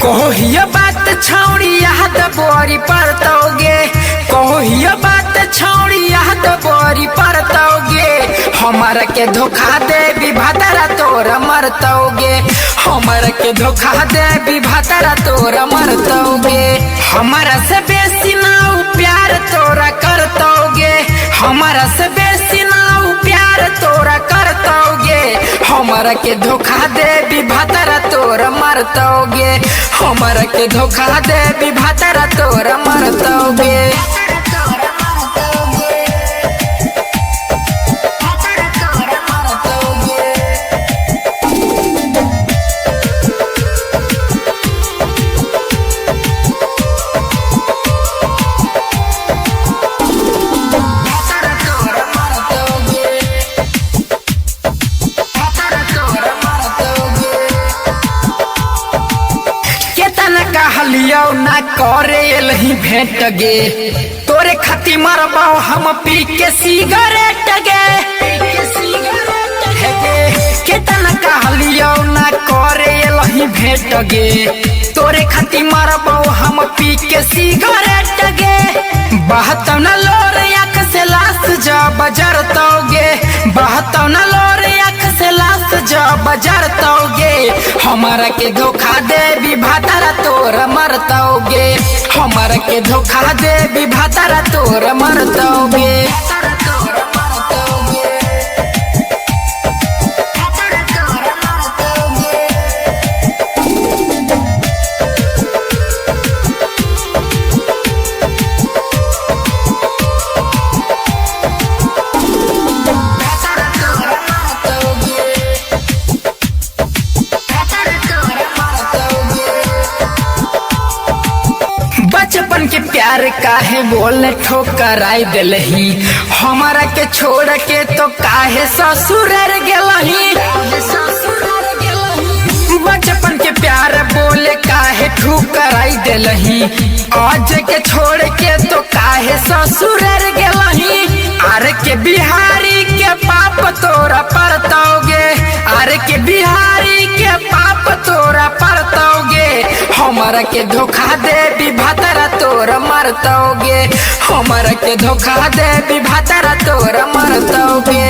कहियो बात छौड़ी याद बोरी परतोगे, कहियो बात छौड़ी याद बोरी परतोगे। हमारा के धोखा दे विभातरा तोरा मरतोगे, हमारा के धोखा दे विभातरा तोरा मरतोगे। हमारा से बेसी ना प्यार तोरा करतोगे, हमारा से बेसी ना प्यार तोरा करतोगे। हमारा के धोखा दे विभातरा तोरा मरतोगे, हमारा के धोखा दे विभातरा तोरा मरतोगे। कहलियो ना करे लही भेंट गे, तोरे खाती मरबो हम पी के सिगरेट गे। केतना कहलियो ना करे लही भेंट गे, तोरे खाती मरबो हम पी के सिगरेट गे। बहतो न लोर आँख से लाश जब जरतोगे, बहतो न लोर आँख से लाश जब जरतोगे। हमारा के धोखा दे विभातरा तोरा मरतोगे, हमारा के धोखा दे विभातरा तोरा मरतोगे। बचपन के प्यार काहे बोले ठोकराई दिलही, हमारा के छोड़ के तो काहे ससुराल गेलही। बचपन के प्यार बोले काहे ठोकराई दिलही, आज के छोड़ के तो काहे ससुराल गेलही। आर के बिहारी के पाप तोरा परतोगे, आर के बिहारी के पाप तोरा परतोगे। हमारा के धोखा दे विभातरा तोरा मरतोगे, हमारा के धोखा दे विभातरा तोरा मरतोगे।